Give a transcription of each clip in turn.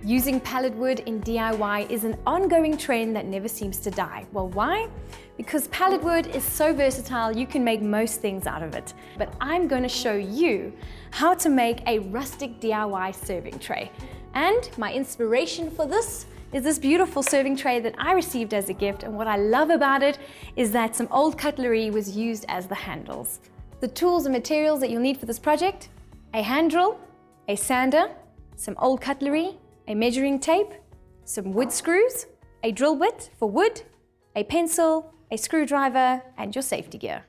Using pallet wood in DIY is an ongoing trend that never seems to die. Well, why? Because pallet wood is so versatile, you can make most things out of it. But I'm going to show you how to make a rustic DIY serving tray. And my inspiration for this is this beautiful serving tray that I received as a gift, and what I love about it is that some old cutlery was used as the handles. The tools and materials that you'll need for this project: a hand drill, a sander, some old cutlery, a measuring tape, some wood screws, a drill bit for wood, a pencil, a screwdriver, and your safety gear.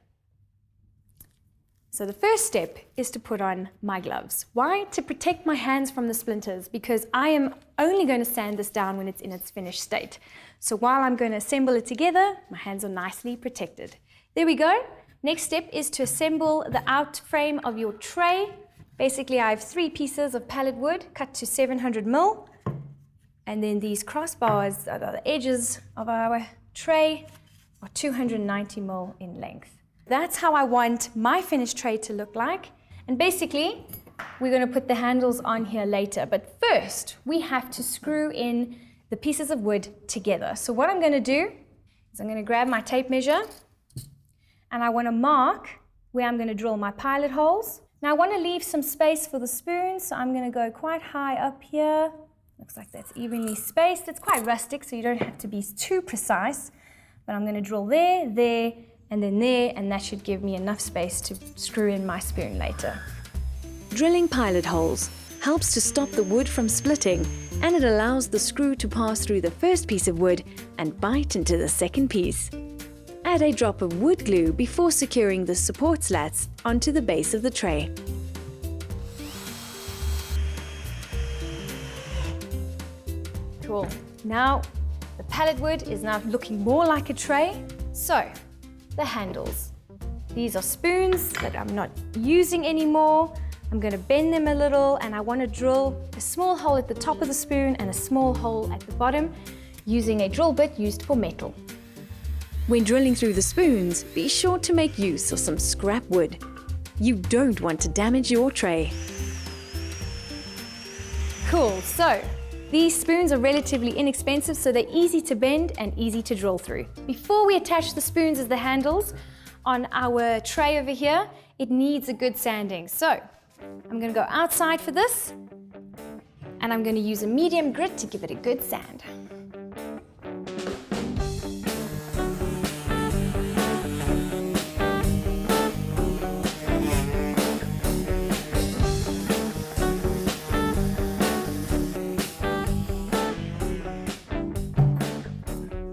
So the first step is to put on my gloves. Why? To protect my hands from the splinters, because I am only going to sand this down when it's in its finished state. So while I'm going to assemble it together, my hands are nicely protected. There we go. Next step is to assemble the out frame of your tray. Basically, I have 3 pieces of pallet wood cut to 700 mil, and then these crossbars are the edges of our tray are 290 mil in length. That's how I want my finished tray to look like. And basically, we're going to put the handles on here later. But first, we have to screw in the pieces of wood together. So what I'm going to do is I'm going to grab my tape measure, and I want to mark where I'm going to drill my pilot holes. Now I want to leave some space for the spoon, so I'm going to go quite high up here. Looks like that's evenly spaced. It's quite rustic, so you don't have to be too precise. But I'm going to drill there, there, and then there, and that should give me enough space to screw in my spoon later. Drilling pilot holes helps to stop the wood from splitting, and it allows the screw to pass through the first piece of wood and bite into the second piece. Add a drop of wood glue before securing the support slats onto the base of the tray. Cool. Now, the pallet wood is now looking more like a tray. So, the handles. These are spoons that I'm not using anymore. I'm going to bend them a little, and I want to drill a small hole at the top of the spoon and a small hole at the bottom using a drill bit used for metal. When drilling through the spoons, be sure to make use of some scrap wood. You don't want to damage your tray. Cool, so these spoons are relatively inexpensive, so they're easy to bend and easy to drill through. Before we attach the spoons as the handles on our tray over here, it needs a good sanding. So I'm going to go outside for this, and I'm going to use a medium grit to give it a good sand.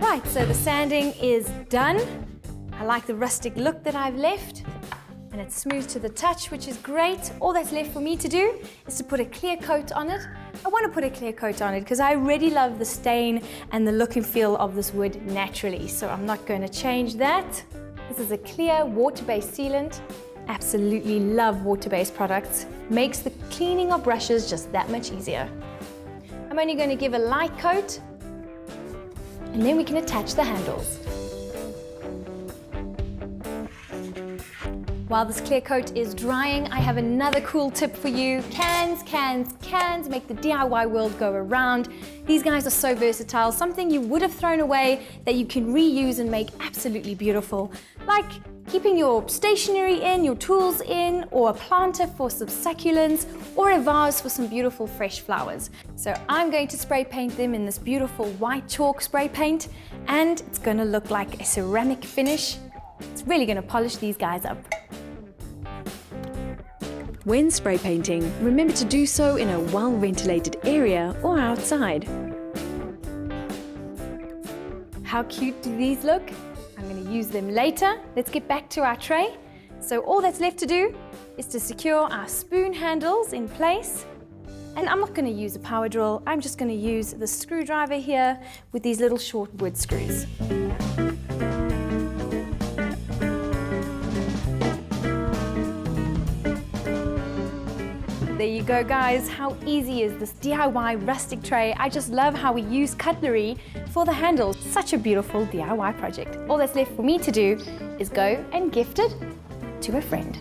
Right, so the sanding is done. I like the rustic look that I've left, and it's smooth to the touch, which is great. All that's left for me to do is to put a clear coat on it. I want to put a clear coat on it because I already love the stain and the look and feel of this wood naturally, so I'm not going to change that. This is a clear water-based sealant. Absolutely love water-based products. Makes the cleaning of brushes just that much easier. I'm only going to give a light coat, and then we can attach the handles. While this clear coat is drying, I have another cool tip for you. Cans, cans, cans make the DIY world go around. These guys are so versatile, something you would have thrown away that you can reuse and make absolutely beautiful. Like keeping your stationery in, your tools in, or a planter for some succulents, or a vase for some beautiful fresh flowers. So I'm going to spray paint them in this beautiful white chalk spray paint, and it's going to look like a ceramic finish. It's really going to polish these guys up. When spray painting, remember to do so in a well-ventilated area or outside. How cute do these look? I'm going to use them later. Let's get back to our tray. So all that's left to do is to secure our spoon handles in place. And I'm not going to use a power drill. I'm just going to use the screwdriver here with these little short wood screws. There you go, guys. How easy is this DIY rustic tray? I just love how we use cutlery for the handles. Such a beautiful DIY project. All that's left for me to do is go and gift it to a friend.